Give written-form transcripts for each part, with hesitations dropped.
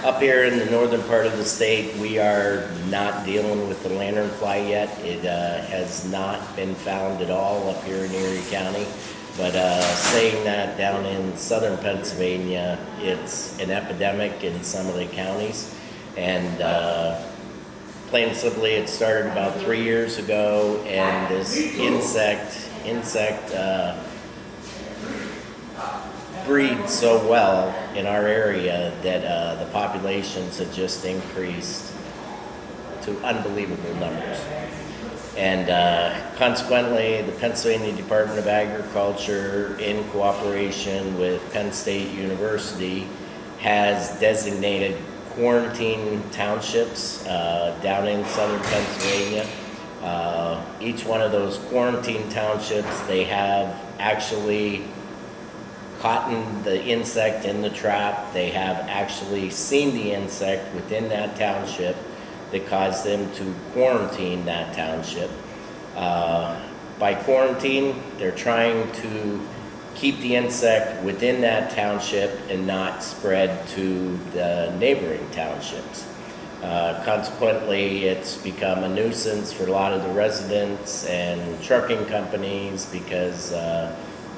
Up here in the northern part of the state, we are not dealing with the lanternfly yet. It has not been found at all up here in Erie County. But saying that, down in southern Pennsylvania, it's an epidemic in some of the counties. And plain and simply, it started about 3 years ago, and this insect breeds so well in our area that the populations have just increased to unbelievable numbers. And consequently, the Pennsylvania Department of Agriculture, in cooperation with Penn State University, has designated quarantine townships down in southern Pennsylvania. Each one of those quarantine townships, they have actually caught the insect in the trap. They have actually seen the insect within that township that caused them to quarantine that township. By quarantine, they're trying to keep the insect within that township and not spread to the neighboring townships. Consequently, it's become a nuisance for a lot of the residents and trucking companies because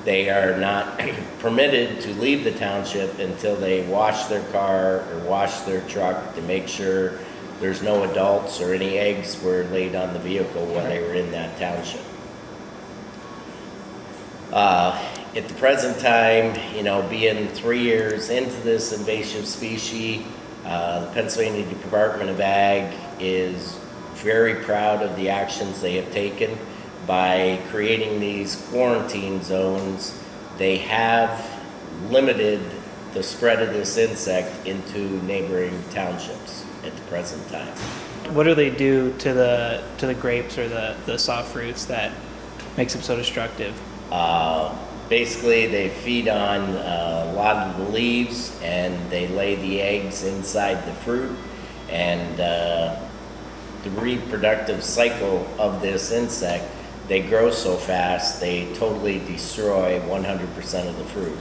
they are not permitted to leave the township until they wash their car or wash their truck to make sure there's no adults or any eggs were laid on the vehicle when they were in that township. At the present time, being 3 years into this invasive species, the Pennsylvania Department of Ag is very proud of the actions they have taken. By creating these quarantine zones, they have limited the spread of this insect into neighboring townships at the present time. What do they do to the grapes or the soft fruits that makes them so destructive? Basically, they feed on a lot of the leaves, and they lay the eggs inside the fruit. And the reproductive cycle of this insect, they grow so fast, they totally destroy 100% of the fruit.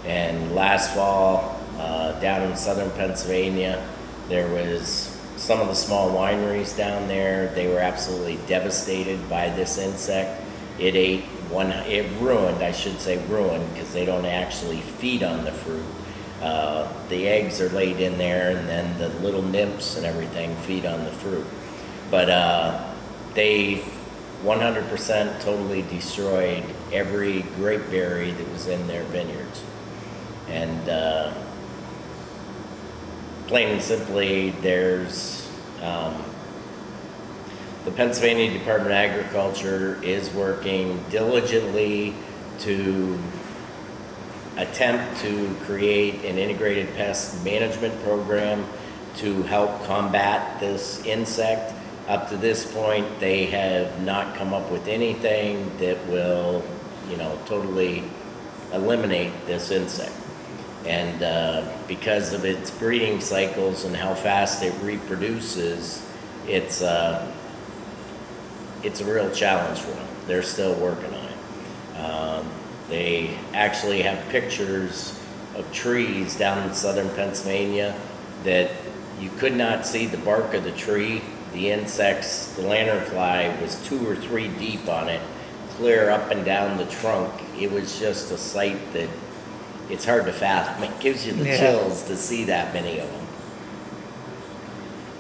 And last fall, down in southern Pennsylvania, there was some of the small wineries down there. They were absolutely devastated by this insect. It ruined, because they don't actually feed on the fruit. The eggs are laid in there, and then the little nymphs and everything feed on the fruit. But they 100% totally destroyed every grape berry that was in their vineyards. And plain and simply, there's the Pennsylvania Department of Agriculture is working diligently to attempt to create an integrated pest management program to help combat this insect. Up to this point, they have not come up with anything that will, totally eliminate this insect. And because of its breeding cycles and how fast it reproduces, it's a real challenge for them. They're still working on it. They actually have pictures of trees down in southern Pennsylvania that you could not see the bark of the tree. The insects, the lanternfly, was 2 or 3 deep on it, clear up and down the trunk. It was just a sight that it's hard to fathom. It gives you the chills to see that many of them.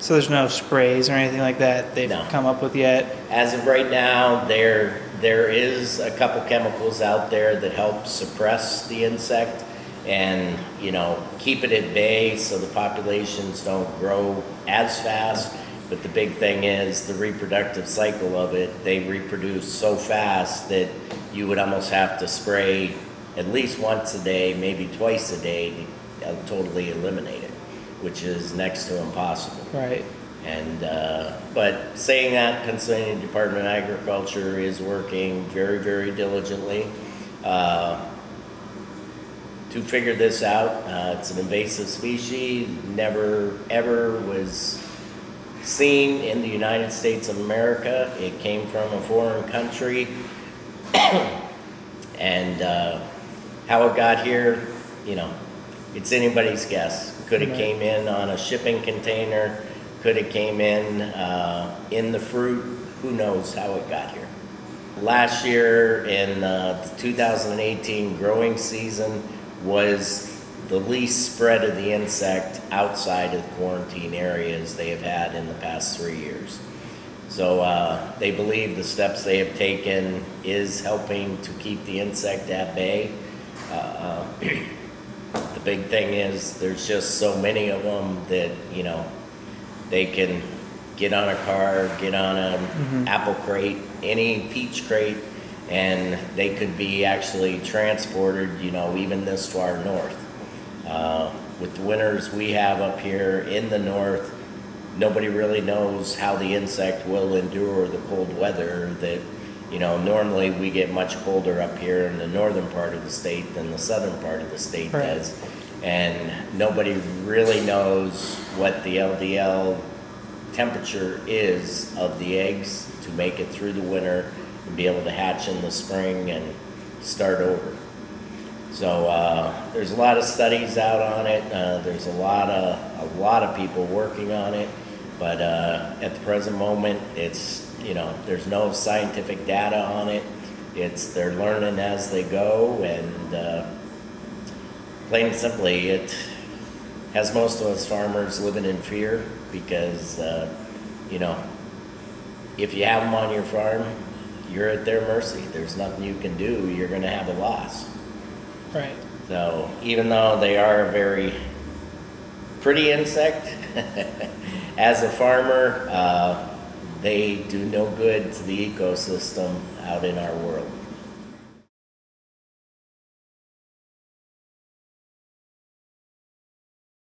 So there's no sprays or anything like that they've come up with yet? As of right now, there is a couple chemicals out there that help suppress the insect and, keep it at bay so the populations don't grow as fast. But the big thing is the reproductive cycle of it. They reproduce so fast that you would almost have to spray at least once a day, maybe twice a day to totally eliminate it, which is next to impossible. Right. And but saying that, Pennsylvania Department of Agriculture is working very, very diligently to figure this out. It's an invasive species, never ever was seen in the United States of America. It came from a foreign country. And how it got here, it's anybody's guess. Could have came in on a shipping container, could have came in the fruit. Who knows how it got here. Last year in 2018 growing season was the least spread of the insect outside of the quarantine areas they have had in the past 3 years. So they believe the steps they have taken is helping to keep the insect at bay. The big thing is there's just so many of them that, you know, they can get on a car, get on an apple crate, any peach crate, and they could be actually transported, you know, even this far north. With the winters we have up here in the north, nobody really knows how the insect will endure the cold weather that, you know, normally we get much colder up here in the northern part of the state than the southern part of the state does. And nobody really knows what the LDL temperature is of the eggs to make it through the winter and be able to hatch in the spring and start over. So there's a lot of studies out on it. There's a lot of people working on it, but at the present moment, it's, you know, there's no scientific data on it. They're learning as they go, and plain and simply, it has most of us farmers living in fear because, you know, if you have them on your farm, you're at their mercy. There's nothing you can do. You're going to have a loss. Right. So even though they are a very pretty insect, as a farmer, they do no good to the ecosystem out in our world.